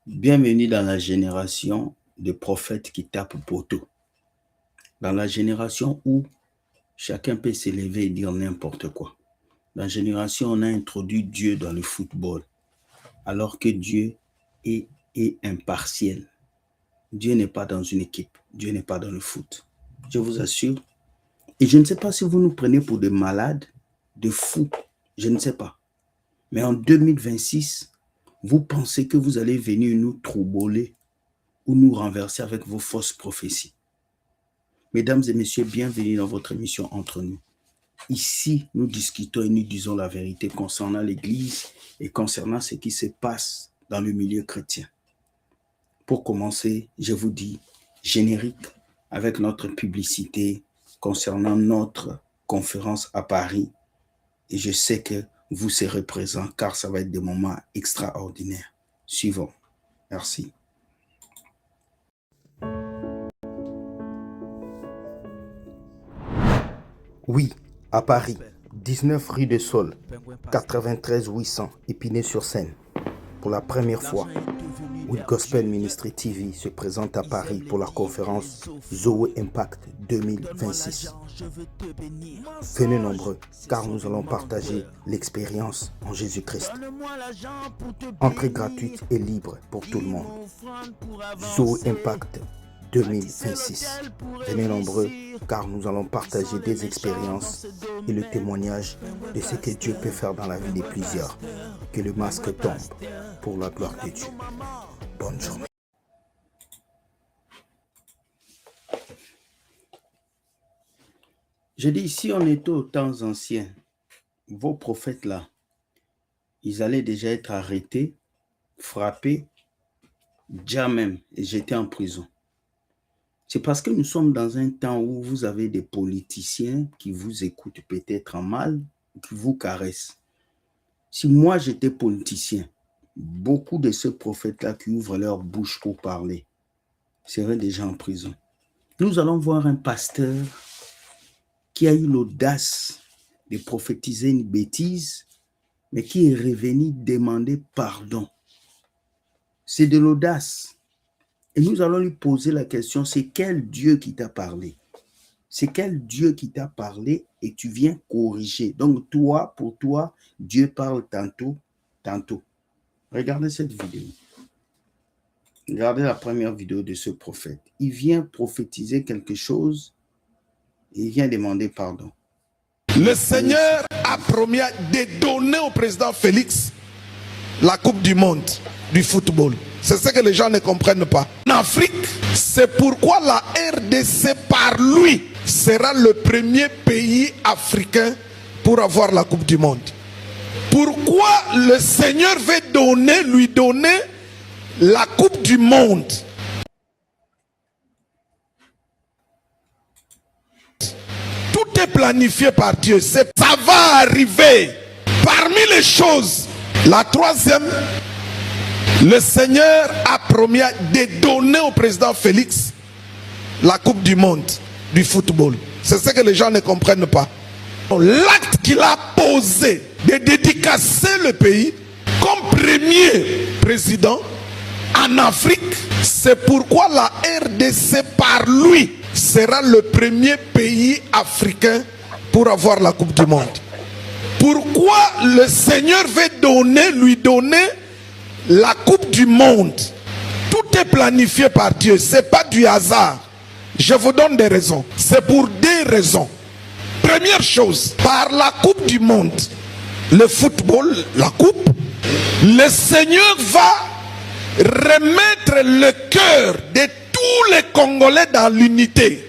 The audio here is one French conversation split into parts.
Bienvenue dans la génération de prophètes qui tapent poteau. Dans la génération où chacun peut s'élever et dire n'importe quoi. Dans la génération où on a introduit Dieu dans le football, alors que Dieu est impartiel. Dieu n'est pas dans une équipe. Dieu n'est pas dans le foot. Je vous assure. Et je ne sais pas si vous nous prenez pour des malades, de fous. Je ne sais pas. Mais en 2026, vous pensez que vous allez venir nous troubler ou nous renverser avec vos fausses prophéties. Mesdames et messieurs, bienvenue dans votre émission Entre nous. Ici, nous discutons et nous disons la vérité concernant l'Église et concernant ce qui se passe dans le milieu chrétien. Pour commencer, je vous dis générique avec notre publicité concernant notre conférence à Paris. Et je sais que vous serez présents car ça va être des moments extraordinaires. Suivons. Merci. Oui, à Paris, 19 rue de Sol, 93 800, Épinay-sur-Seine. Pour la première fois, With Gospel Ministry TV se présente à Paris pour la conférence Zoe Impact 2026. Venez nombreux, car nous allons partager l'expérience en Jésus-Christ. Entrée gratuite et libre pour tout le monde. Zoe Impact 2026. Venez nombreux, car nous allons partager des expériences et le témoignage de ce que Dieu peut faire dans la vie de plusieurs. Que le masque tombe pour la gloire de Dieu. Bonne journée. Je dis, si on était aux temps anciens, vos prophètes-là, ils allaient déjà être arrêtés, frappés, déjà même, et jetés en prison. C'est parce que nous sommes dans un temps où vous avez des politiciens qui vous écoutent peut-être en mal, qui vous caressent. Si moi j'étais politicien, beaucoup de ces prophètes-là qui ouvrent leur bouche pour parler seraient déjà en prison. Nous allons voir un pasteur qui a eu l'audace de prophétiser une bêtise, mais qui est revenu demander pardon. C'est de l'audace. Et nous allons lui poser la question, c'est quel Dieu qui t'a parlé? C'est quel Dieu qui t'a parlé et tu viens corriger. Donc toi, pour toi, Dieu parle tantôt. Regardez cette vidéo. Regardez la première vidéo de ce prophète. Il vient prophétiser quelque chose et il vient demander pardon. Le Seigneur a promis de donner au président Félix la Coupe du Monde du football. C'est ce que les gens ne comprennent pas. En Afrique, c'est pourquoi la RDC par lui sera le premier pays africain pour avoir la Coupe du Monde. Pourquoi le Seigneur veut lui donner la Coupe du Monde? Tout est planifié par Dieu. Ça va arriver. Parmi les choses, la troisième, le Seigneur a promis de donner au président Félix la Coupe du Monde du football. C'est ce que les gens ne comprennent pas. L'acte qu'il a posé de dédicacer le pays comme premier président en Afrique, c'est pourquoi la RDC par lui sera le premier pays africain pour avoir la Coupe du Monde. Pourquoi le Seigneur veut lui donner la Coupe du Monde? Tout est planifié par Dieu, ce n'est pas du hasard. Je vous donne des raisons. C'est pour des raisons. Première chose, par la Coupe du Monde, le football, la Coupe, le Seigneur va remettre le cœur de tous les Congolais dans l'unité.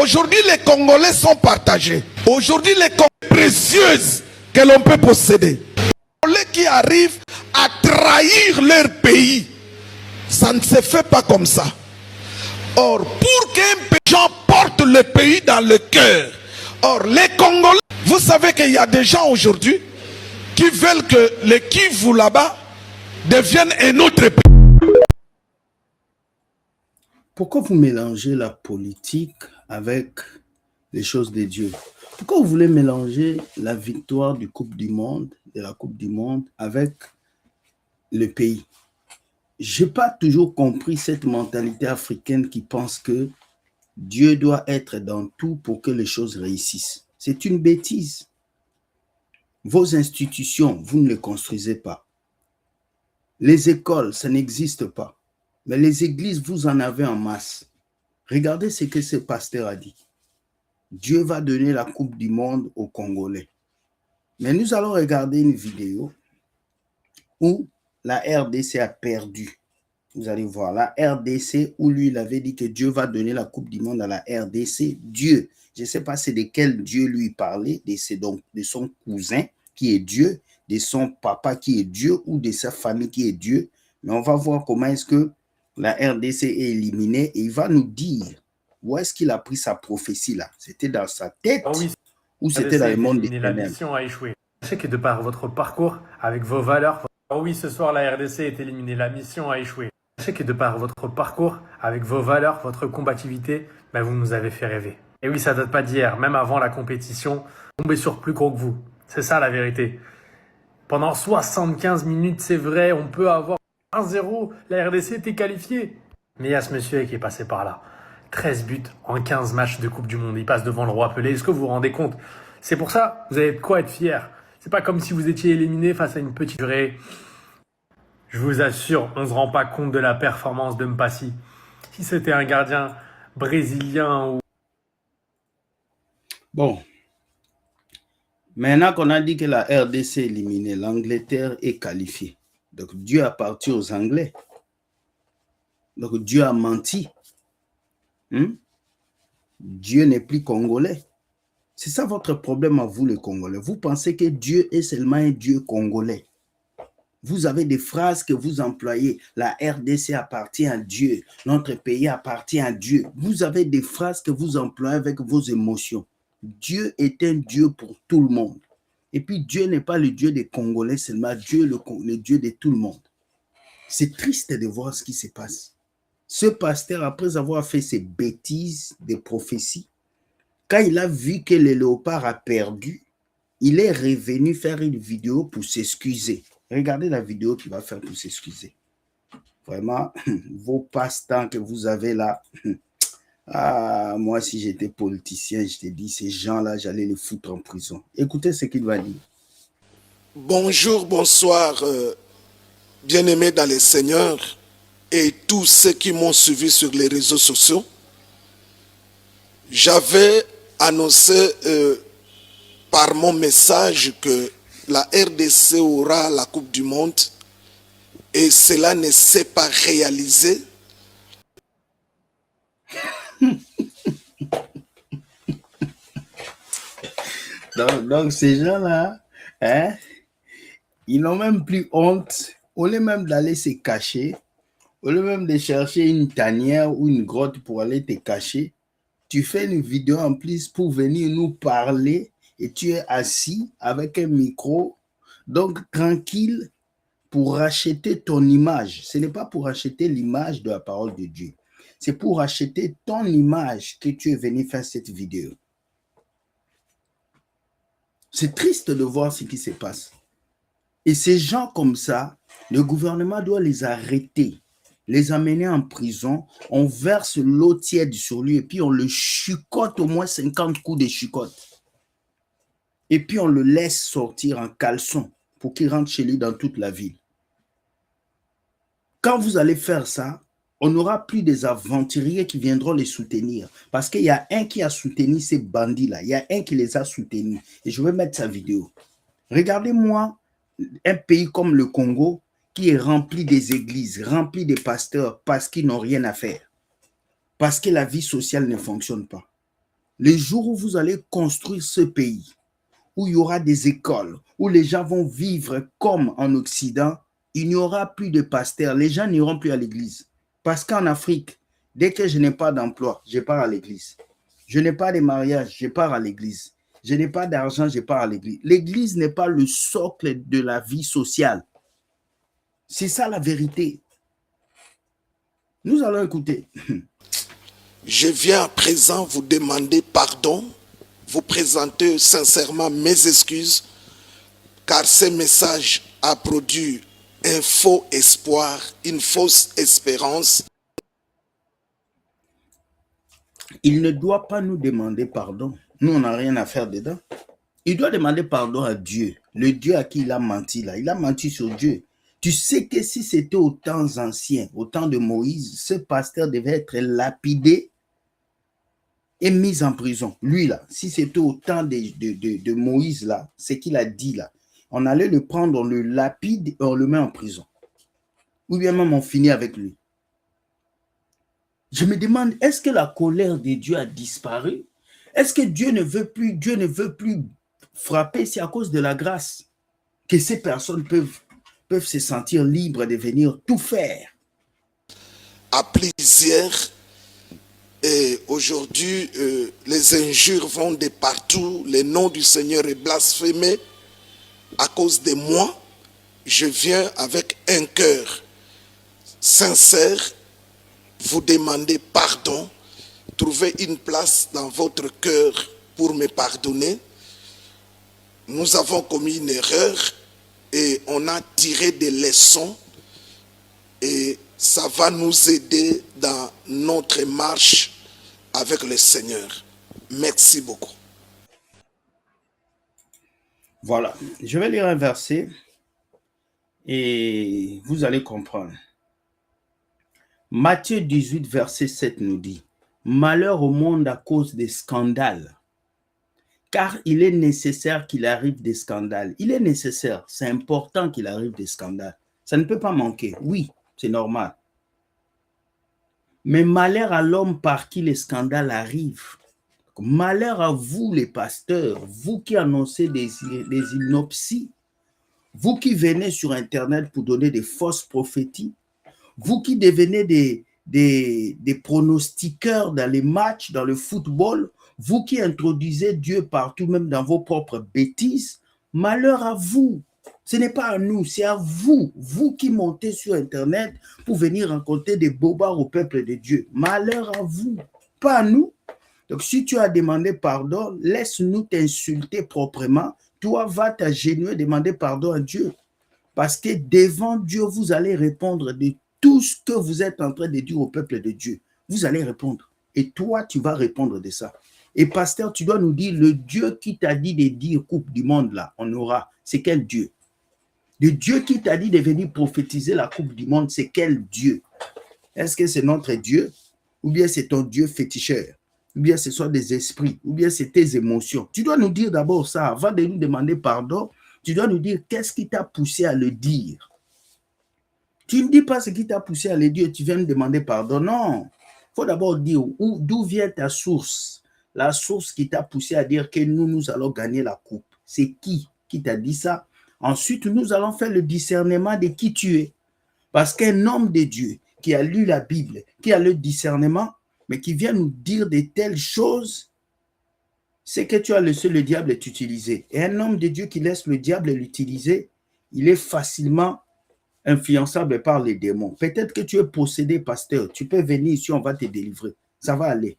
Aujourd'hui, les Congolais sont partagés. Aujourd'hui, les Congolais précieuses que l'on peut posséder. Les Congolais qui arrivent à trahir leur pays, ça ne se fait pas comme ça. Or, pour qu'un gens porte le pays dans le cœur, or, les Congolais, vous savez qu'il y a des gens aujourd'hui qui veulent que le Kivu là-bas devienne un autre pays. Pourquoi vous mélangez la politique avec les choses de Dieu? Pourquoi vous voulez mélanger la victoire de la Coupe du Monde avec le pays. Je n'ai pas toujours compris cette mentalité africaine qui pense que Dieu doit être dans tout pour que les choses réussissent. C'est une bêtise. Vos institutions, vous ne les construisez pas. Les écoles, ça n'existe pas. Mais les églises, vous en avez en masse. Regardez ce que ce pasteur a dit. Dieu va donner la Coupe du Monde aux Congolais. Mais nous allons regarder une vidéo où la RDC a perdu. Vous allez voir la RDC où lui, il avait dit que Dieu va donner la Coupe du Monde à la RDC. Dieu, je ne sais pas c'est de quel Dieu lui parlait, de son cousin qui est Dieu, de son papa qui est Dieu ou de sa famille qui est Dieu. Mais on va voir comment est-ce que la RDC est éliminée et il va nous dire où est-ce qu'il a pris sa prophétie là. C'était dans sa tête ou c'était dans le monde des ténèbres. La mission a échoué. Sachez que de par votre parcours, avec vos valeurs, oui, ce soir la RDC est éliminée, la mission a échoué. Sachez que de par votre parcours, avec vos valeurs, votre combativité, vous nous avez fait rêver. Et oui, ça date pas d'hier, même avant la compétition, tombez sur plus gros que vous. C'est ça la vérité. Pendant 75 minutes, c'est vrai, on peut avoir 1-0, la RDC était qualifiée. Mais il y a ce monsieur qui est passé par là. 13 buts en 15 matchs de Coupe du Monde. Il passe devant le roi Pelé. Est-ce que vous vous rendez compte? C'est pour ça, vous avez de quoi être fier. C'est pas comme si vous étiez éliminé face à une petite durée. Je vous assure, on ne se rend pas compte de la performance de Mpassi. Si c'était un gardien brésilien ou... Bon. Maintenant qu'on a dit que la RDC est éliminée, l'Angleterre est qualifiée. Donc Dieu appartient aux Anglais. Donc Dieu a menti. Dieu n'est plus congolais. C'est ça votre problème à vous les Congolais. Vous pensez que Dieu est seulement un Dieu congolais. Vous avez des phrases que vous employez. La RDC appartient à Dieu. Notre pays appartient à Dieu. Vous avez des phrases que vous employez avec vos émotions. Dieu est un Dieu pour tout le monde. Et puis Dieu n'est pas le Dieu des Congolais seulement, Dieu le Dieu de tout le monde. C'est triste de voir ce qui se passe. Ce pasteur, après avoir fait ses bêtises de prophéties, quand il a vu que le léopard a perdu, il est revenu faire une vidéo pour s'excuser. Regardez la vidéo qu'il va faire pour s'excuser. Vraiment, vos passe-temps que vous avez là. Ah, moi, si j'étais politicien, je te dis, ces gens-là, j'allais les foutre en prison. Écoutez ce qu'il va dire. Bonjour, bonsoir, bien-aimés dans le Seigneur et tous ceux qui m'ont suivi sur les réseaux sociaux. J'avais annoncé par mon message que la RDC aura la Coupe du Monde et cela ne s'est pas réalisé. Donc ces gens-là, ils n'ont même plus honte. Au lieu même d'aller se cacher, au lieu même de chercher une tanière ou une grotte pour aller te cacher, tu fais une vidéo en plus pour venir nous parler et tu es assis avec un micro, donc tranquille pour racheter ton image. Ce n'est pas pour acheter l'image de la parole de Dieu. C'est pour acheter ton image que tu es venu faire cette vidéo. C'est triste de voir ce qui se passe. Et ces gens comme ça, le gouvernement doit les arrêter, les amener en prison, on verse l'eau tiède sur lui et puis on le chicote au moins 50 coups de chicote. Et puis on le laisse sortir en caleçon pour qu'il rentre chez lui dans toute la ville. Quand vous allez faire ça, on n'aura plus des aventuriers qui viendront les soutenir. Parce qu'il y a un qui a soutenu ces bandits-là. Il y a un qui les a soutenus. Et je vais mettre sa vidéo. Regardez-moi un pays comme le Congo qui est rempli des églises, rempli des pasteurs parce qu'ils n'ont rien à faire. Parce que la vie sociale ne fonctionne pas. Les jours où vous allez construire ce pays, où il y aura des écoles, où les gens vont vivre comme en Occident, il n'y aura plus de pasteurs. Les gens n'iront plus à l'église. Parce qu'en Afrique, dès que je n'ai pas d'emploi, je pars à l'église. Je n'ai pas de mariage, je pars à l'église. Je n'ai pas d'argent, je pars à l'église. L'église n'est pas le socle de la vie sociale. C'est ça la vérité. Nous allons écouter. Je viens à présent vous demander pardon, vous présenter sincèrement mes excuses, car ce message a produit un faux espoir, une fausse espérance. Il ne doit pas nous demander pardon. Nous, on n'a rien à faire dedans. Il doit demander pardon à Dieu. Le Dieu à qui il a menti là. Il a menti sur Dieu. Tu sais que si c'était aux temps anciens, au temps de Moïse, ce pasteur devait être lapidé et mis en prison. Lui là, si c'était au temps de Moïse là, ce qu'il a dit là, on allait le prendre, on le lapide et on le met en prison. Ou bien même on finit avec lui. Je me demande, est-ce que la colère de Dieu a disparu? Est-ce que Dieu ne veut plus frapper? C'est à cause de la grâce que ces personnes peuvent se sentir libres de venir tout faire. À plusieurs, et aujourd'hui, les injures vont de partout, le nom du Seigneur est blasphémé. À cause de moi, je viens avec un cœur sincère, vous demander pardon, trouvez une place dans votre cœur pour me pardonner. Nous avons commis une erreur et on a tiré des leçons et ça va nous aider dans notre marche avec le Seigneur. Merci beaucoup. Voilà, je vais lire un verset et vous allez comprendre. Matthieu 18, verset 7 nous dit, « Malheur au monde à cause des scandales, car il est nécessaire qu'il arrive des scandales. » Il est nécessaire, c'est important qu'il arrive des scandales. Ça ne peut pas manquer, oui, c'est normal. Mais malheur à l'homme par qui les scandales arrivent. Malheur à vous les pasteurs, vous qui annoncez des inopsies, vous qui venez sur Internet pour donner des fausses prophéties, vous qui devenez des pronostiqueurs dans les matchs, dans le football, vous qui introduisez Dieu partout, même dans vos propres bêtises, malheur à vous. Ce n'est pas à nous, c'est à vous, vous qui montez sur Internet pour venir raconter des bobards au peuple de Dieu. Malheur à vous, pas à nous. Donc, si tu as demandé pardon, laisse-nous t'insulter proprement. Toi, va t'agenouiller, demander pardon à Dieu. Parce que devant Dieu, vous allez répondre de tout ce que vous êtes en train de dire au peuple de Dieu. Vous allez répondre. Et toi, tu vas répondre de ça. Et pasteur, tu dois nous dire, le Dieu qui t'a dit de dire Coupe du Monde, là, on aura, c'est quel Dieu? Le Dieu qui t'a dit de venir prophétiser la Coupe du Monde, c'est quel Dieu? Est-ce que c'est notre Dieu? Ou bien c'est ton Dieu féticheur? Ou bien ce sont des esprits? Ou bien c'est tes émotions? Tu dois nous dire d'abord ça, avant de nous demander pardon, tu dois nous dire qu'est-ce qui t'a poussé à le dire. Tu ne dis pas ce qui t'a poussé à le dire, tu viens me demander pardon. Non, il faut d'abord dire d'où vient ta source. La source qui t'a poussé à dire que nous allons gagner la coupe. C'est qui t'a dit ça? Ensuite, nous allons faire le discernement de qui tu es. Parce qu'un homme de Dieu qui a lu la Bible, qui a le discernement, mais qui vient nous dire de telles choses, c'est que tu as laissé le diable t'utiliser. Et un homme de Dieu qui laisse le diable l'utiliser, il est facilement influençable par les démons. Peut-être que tu es possédé, pasteur. Tu peux venir ici, on va te délivrer. Ça va aller.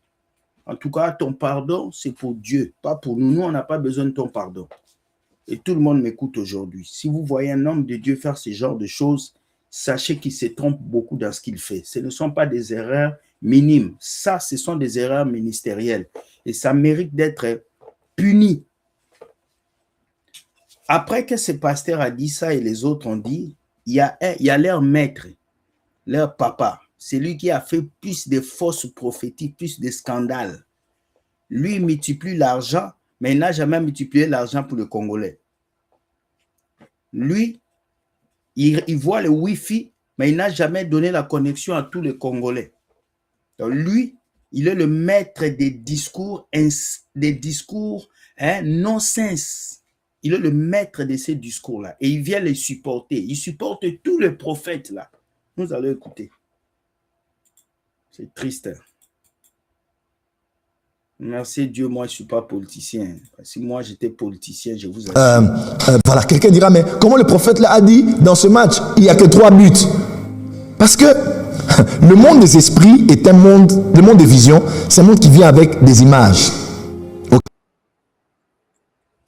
En tout cas, ton pardon, c'est pour Dieu, pas pour nous. Nous, on n'a pas besoin de ton pardon. Et tout le monde m'écoute aujourd'hui. Si vous voyez un homme de Dieu faire ce genre de choses, sachez qu'il se trompe beaucoup dans ce qu'il fait. Ce ne sont pas des erreurs minimes. Ça, ce sont des erreurs ministérielles. Et ça mérite d'être puni. Après que ce pasteur a dit ça et les autres ont dit, il y a leur maître, leur papa. C'est lui qui a fait plus de fausses prophéties, plus de scandales. Lui, il multiplie l'argent, mais il n'a jamais multiplié l'argent pour le Congolais. Lui, il voit le Wi-Fi, mais il n'a jamais donné la connexion à tous les Congolais. Donc lui, il est le maître des discours non-sens. Il est le maître de ces discours-là. Et il vient les supporter. Il supporte tous les prophètes là. Nous allons écouter. C'est triste. Merci Dieu, moi je ne suis pas politicien. Si moi j'étais politicien, je vous assure. Voilà, quelqu'un dira, mais comment le prophète l'a dit dans ce match? Il n'y a que 3 buts. Parce que le monde des esprits est un monde, le monde des visions, c'est un monde qui vient avec des images.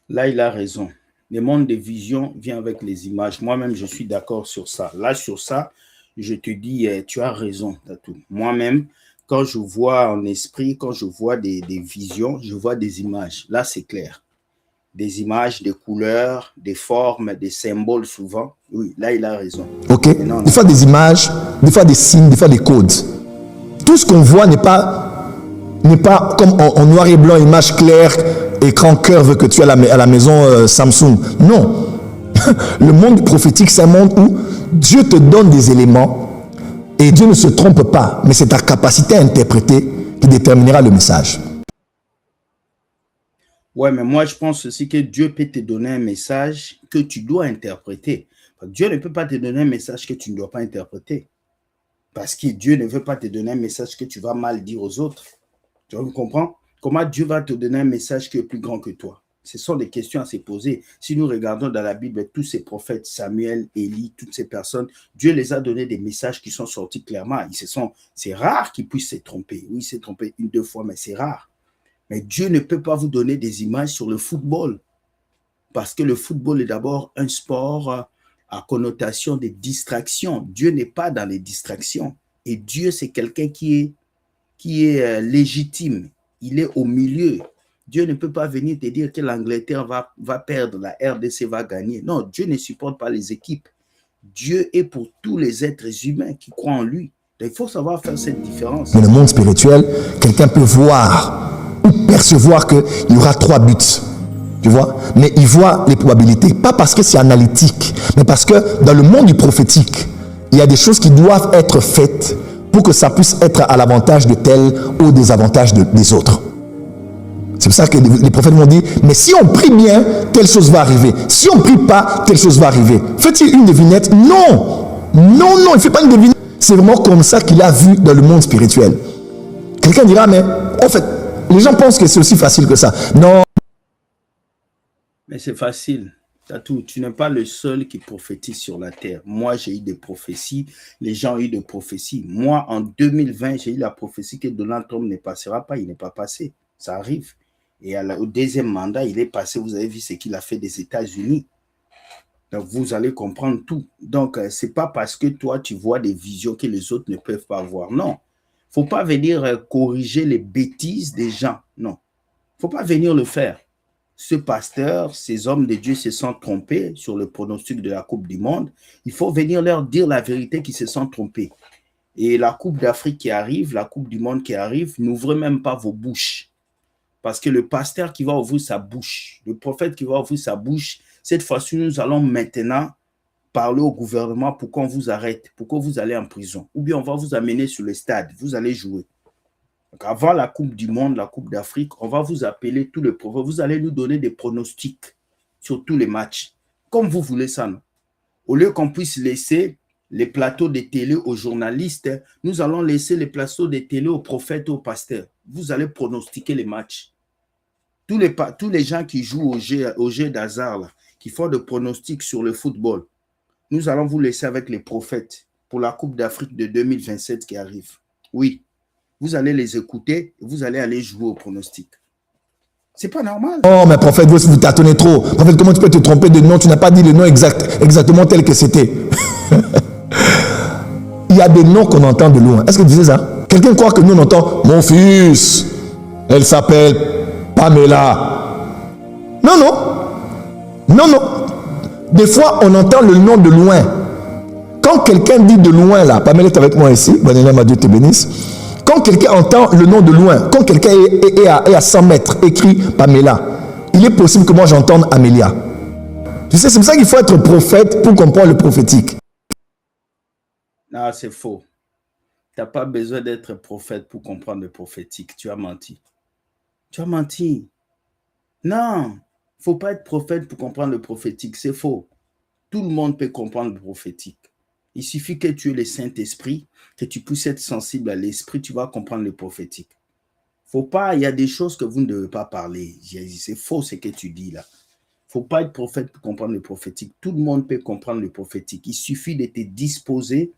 Là, il a raison. Le monde des visions vient avec les images. Moi-même, je suis d'accord sur ça. Là, sur ça, je te dis, tu as raison, Tatou. Moi-même, quand je vois en esprit, quand je vois des visions, je vois des images. Là, c'est clair. Des images, des couleurs, des formes, des symboles souvent. Oui, là, il a raison. Ok. Des fois des images, des fois des signes, des fois des codes. Tout ce qu'on voit n'est pas comme en noir et blanc, image claire, écran curve que tu as à la maison Samsung. Non. Le monde prophétique, c'est un monde où Dieu te donne des éléments et Dieu ne se trompe pas, mais c'est ta capacité à interpréter qui déterminera le message. Ouais, mais moi, je pense aussi que Dieu peut te donner un message que tu dois interpréter. Dieu ne peut pas te donner un message que tu ne dois pas interpréter. Parce que Dieu ne veut pas te donner un message que tu vas mal dire aux autres. Tu comprends? Comment Dieu va te donner un message qui est plus grand que toi? Ce sont des questions à se poser. Si nous regardons dans la Bible, tous ces prophètes, Samuel, Élie, toutes ces personnes, Dieu les a donné des messages qui sont sortis clairement. C'est rare qu'ils puissent se tromper. Oui, il s'est trompé une, deux fois, mais c'est rare. Mais Dieu ne peut pas vous donner des images sur le football. Parce que le football est d'abord un sport à connotation de distraction. Dieu n'est pas dans les distractions. Et Dieu, c'est quelqu'un qui est légitime. Il est au milieu. Dieu ne peut pas venir te dire que l'Angleterre va perdre, la RDC va gagner. Non, Dieu ne supporte pas les équipes. Dieu est pour tous les êtres humains qui croient en lui. Donc, il faut savoir faire cette différence. Dans le monde spirituel, quelqu'un peut voir ou percevoir qu'il y aura 3 buts. Tu vois? Mais il voit les probabilités. Pas parce que c'est analytique, mais parce que dans le monde du prophétique, il y a des choses qui doivent être faites pour que ça puisse être à l'avantage de tel ou au désavantage des autres. C'est pour ça que les prophètes m'ont dit, mais si on prie bien, telle chose va arriver. Si on ne prie pas, telle chose va arriver. Fait-il une devinette? Non. Non, non, il ne fait pas une devinette. C'est vraiment comme ça qu'il a vu dans le monde spirituel. Quelqu'un dira, mais en fait, les gens pensent que c'est aussi facile que ça. Non. Mais c'est facile. Tatou, tu n'es pas le seul qui prophétise sur la terre. Moi, j'ai eu des prophéties. Les gens ont eu des prophéties. Moi, en 2020, j'ai eu la prophétie que Donald Trump ne passera pas. Il n'est pas passé. Ça arrive. Et au deuxième mandat, il est passé. Vous avez vu ce qu'il a fait des États-Unis. Donc, vous allez comprendre tout. Donc, ce n'est pas parce que toi, tu vois des visions que les autres ne peuvent pas voir. Non. Il ne faut pas venir corriger les bêtises des gens. Non. Il ne faut pas venir le faire. Ce pasteur, ces hommes de Dieu se sont trompés sur le pronostic de la Coupe du Monde. Il faut venir leur dire la vérité qu'ils se sont trompés. Et la Coupe d'Afrique qui arrive, la Coupe du Monde qui arrive, n'ouvrez même pas vos bouches. Parce que le pasteur qui va ouvrir sa bouche, le prophète qui va ouvrir sa bouche, cette fois-ci, nous allons maintenant parler au gouvernement pour qu'on vous arrête, pour que vous allez en prison. Ou bien on va vous amener sur le stade, vous allez jouer. Donc avant la Coupe du Monde, la Coupe d'Afrique, on va vous appeler tous les prophètes. Vous allez nous donner des pronostics sur tous les matchs, comme vous voulez ça. Non? Au lieu qu'on puisse laisser les plateaux de télé aux journalistes, nous allons laisser les plateaux de télé aux prophètes et aux pasteurs. Vous allez pronostiquer les matchs. Tous les gens qui jouent au jeu d'hasard, qui font des pronostics sur le football, nous allons vous laisser avec les prophètes pour la Coupe d'Afrique de 2027 qui arrive. Oui, vous allez les écouter, vous allez aller jouer au pronostic. C'est pas normal. Oh, mais prophète, vous tâtonnez trop. Prophète, comment tu peux te tromper de nom? Tu n'as pas dit le nom exactement tel que c'était. Il y a des noms qu'on entend de loin. Est-ce que tu disais ça? Quelqu'un croit que nous on entend mon fils, elle s'appelle Pamela. Non, non. Non, non. Des fois, on entend le nom de loin. Quand quelqu'un dit de loin, là, Pamela est avec moi ici, bonne Dieu te bénisse. Quand quelqu'un entend le nom de loin, quand quelqu'un est à 100 mètres, écrit Pamela, il est possible que moi j'entende Amélia. Tu sais, c'est pour ça qu'il faut être prophète pour comprendre le prophétique. Non, c'est faux. Tu n'as pas besoin d'être prophète pour comprendre le prophétique. Tu as menti. Tu as menti. Non, il ne faut pas être prophète pour comprendre le prophétique. C'est faux. Tout le monde peut comprendre le prophétique. Il suffit que tu aies le Saint-Esprit, que tu puisses être sensible à l'esprit, tu vas comprendre le prophétique. Faut pas, il y a des choses que vous ne devez pas parler. C'est faux ce que tu dis là. Il ne faut pas être prophète pour comprendre le prophétique. Tout le monde peut comprendre le prophétique. Il suffit de te disposer,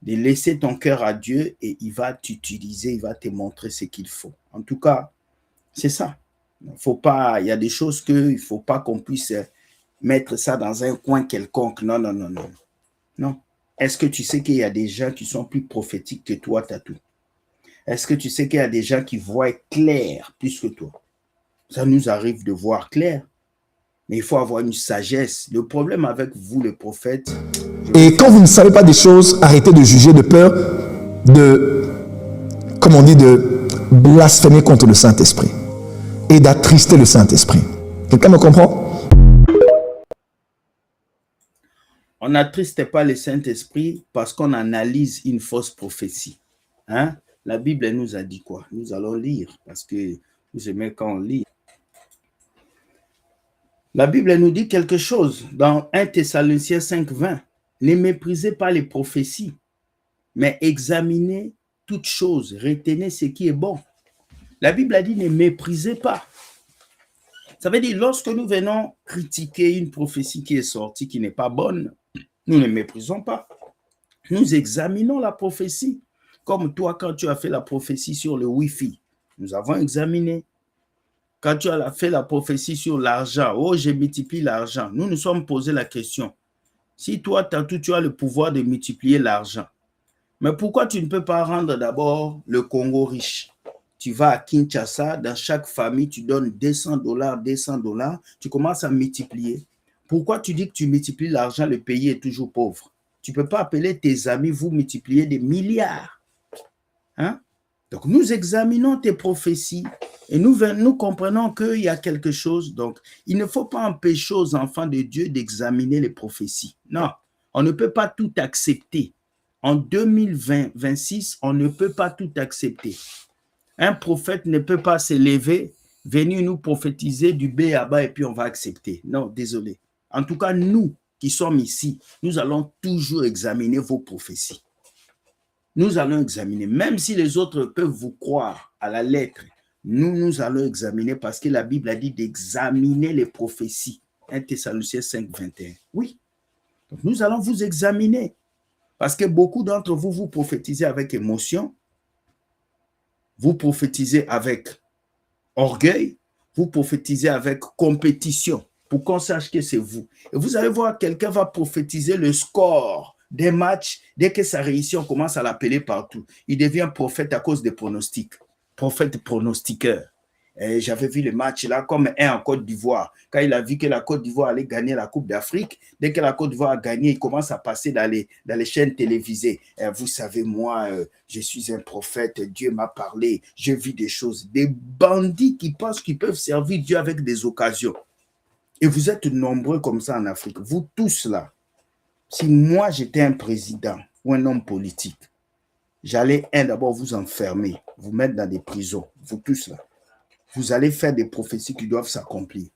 de laisser ton cœur à Dieu et il va t'utiliser, il va te montrer ce qu'il faut. En tout cas, c'est ça. Faut pas, il y a des choses qu'il ne faut pas qu'on puisse mettre ça dans un coin quelconque. Non, non, non, non. Non. Est-ce que tu sais qu'il y a des gens qui sont plus prophétiques que toi, Tatou? Est-ce que tu sais qu'il y a des gens qui voient clair plus que toi? Ça nous arrive de voir clair. Mais il faut avoir une sagesse. Le problème avec vous, les prophètes... Et quand vous ne savez pas des choses, arrêtez de juger de peur de, comme on dit, de blasphémer contre le Saint-Esprit et d'attrister le Saint-Esprit. Quelqu'un me comprend? On n'attriste pas le Saint-Esprit parce qu'on analyse une fausse prophétie. Hein? La Bible nous a dit quoi? Nous allons lire parce que vous aimez quand on lit. La Bible nous dit quelque chose dans 1 Thessaloniciens 5:20. Ne méprisez pas les prophéties, mais examinez toutes choses, retenez ce qui est bon. La Bible a dit ne méprisez pas. Ça veut dire lorsque nous venons critiquer une prophétie qui est sortie, qui n'est pas bonne, nous ne méprisons pas. Nous examinons la prophétie. Comme toi, quand tu as fait la prophétie sur le Wi-Fi, nous avons examiné. Quand tu as fait la prophétie sur l'argent, oh, je multiplie l'argent, nous nous sommes posé la question. Si toi, tu as le pouvoir de multiplier l'argent, mais pourquoi tu ne peux pas rendre d'abord le Congo riche? Tu vas à Kinshasa, dans chaque famille, tu donnes $200, tu commences à multiplier. Pourquoi tu dis que tu multiplies l'argent, le pays est toujours pauvre? Tu ne peux pas appeler tes amis, vous multiplier des milliards. Hein? Donc, nous examinons tes prophéties et nous comprenons qu'il y a quelque chose. Donc, il ne faut pas empêcher aux enfants de Dieu d'examiner les prophéties. Non, on ne peut pas tout accepter. En 2026, on ne peut pas tout accepter. Un prophète ne peut pas se lever, venir nous prophétiser du B à bas et puis on va accepter. Non, désolé. En tout cas, nous qui sommes ici, nous allons toujours examiner vos prophéties. Nous allons examiner, même si les autres peuvent vous croire à la lettre, nous allons examiner parce que la Bible a dit d'examiner les prophéties. 1 Thessaloniciens 5:21. Oui. Donc nous allons vous examiner parce que beaucoup d'entre vous, vous prophétisez avec émotion, vous prophétisez avec orgueil, vous prophétisez avec compétition pour qu'on sache que c'est vous. Et vous allez voir, quelqu'un va prophétiser le score des matchs. Dès que ça réussit, on commence à l'appeler partout. Il devient prophète à cause des pronostics. Prophète pronostiqueur. J'avais vu le match là comme un en Côte d'Ivoire. Quand il a vu que la Côte d'Ivoire allait gagner la Coupe d'Afrique, dès que la Côte d'Ivoire a gagné, il commence à passer dans les chaînes télévisées. Vous savez, moi, je suis un prophète, Dieu m'a parlé, je vis des choses. Des bandits qui pensent qu'ils peuvent servir Dieu avec des occasions. Et vous êtes nombreux comme ça en Afrique. Vous tous là, si moi j'étais un président ou un homme politique, j'allais d'abord vous enfermer, vous mettre dans des prisons, vous tous là. Vous allez faire des prophéties qui doivent s'accomplir.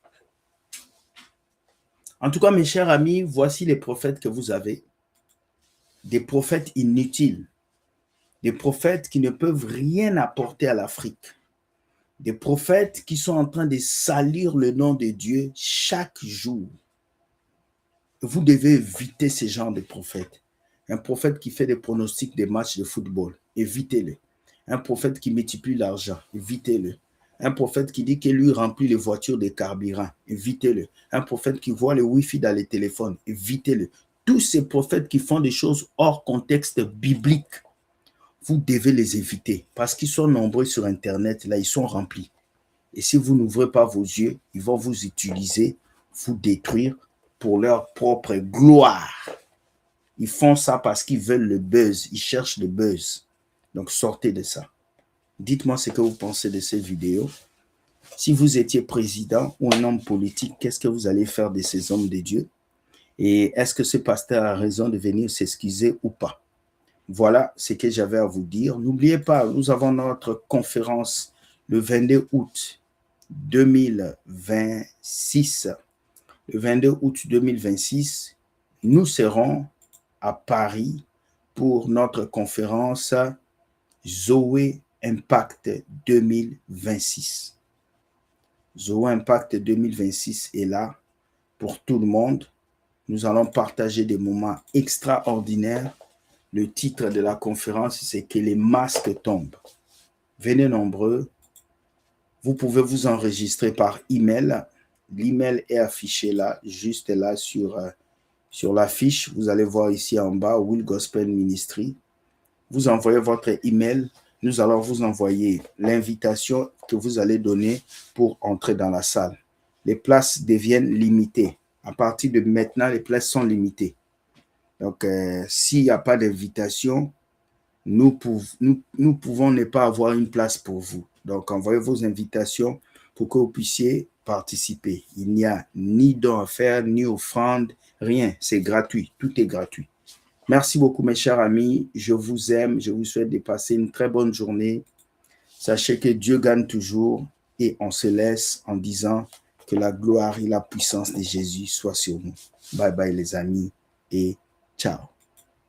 En tout cas, mes chers amis, voici les prophètes que vous avez. Des prophètes inutiles. Des prophètes qui ne peuvent rien apporter à l'Afrique. Des prophètes qui sont en train de salir le nom de Dieu chaque jour. Vous devez éviter ce genre de prophètes. Un prophète qui fait des pronostics des matchs de football, évitez-le. Un prophète qui multiplie l'argent, évitez-le. Un prophète qui dit qu'il lui remplit les voitures de carburant, évitez-le. Un prophète qui voit le Wi-Fi dans les téléphones, évitez-le. Tous ces prophètes qui font des choses hors contexte biblique, vous devez les éviter parce qu'ils sont nombreux sur Internet, là, ils sont remplis. Et si vous n'ouvrez pas vos yeux, ils vont vous utiliser, vous détruire pour leur propre gloire. Ils font ça parce qu'ils veulent le buzz, ils cherchent le buzz. Donc, sortez de ça. Dites-moi ce que vous pensez de cette vidéo. Si vous étiez président ou un homme politique, qu'est-ce que vous allez faire de ces hommes de Dieu? Et est-ce que ce pasteur a raison de venir s'excuser ou pas? Voilà ce que j'avais à vous dire. N'oubliez pas, nous avons notre conférence le 22 août 2026. Le 22 août 2026, nous serons à Paris pour notre conférence Zoé Impact 2026. Zoé Impact 2026 est là pour tout le monde. Nous allons partager des moments extraordinaires. Le titre de la conférence, c'est que les masques tombent. Venez nombreux. Vous pouvez vous enregistrer par email L'email est affiché là, juste là sur l'affiche. Vous allez voir ici en bas, Will Gospel Ministry. Vous envoyez votre email. Nous allons vous envoyer l'invitation que vous allez donner pour entrer dans la salle. Les places deviennent limitées. À partir de maintenant, les places sont limitées. Donc, s'il n'y a pas d'invitation, nous pouvons ne pas avoir une place pour vous. Donc, envoyez vos invitations pour que vous puissiez participer. Il n'y a ni don à faire, ni offrande, rien. C'est gratuit. Tout est gratuit. Merci beaucoup, mes chers amis. Je vous aime. Je vous souhaite de passer une très bonne journée. Sachez que Dieu gagne toujours et on se laisse en disant que la gloire et la puissance de Jésus soient sur nous. Bye bye, les amis, et ciao.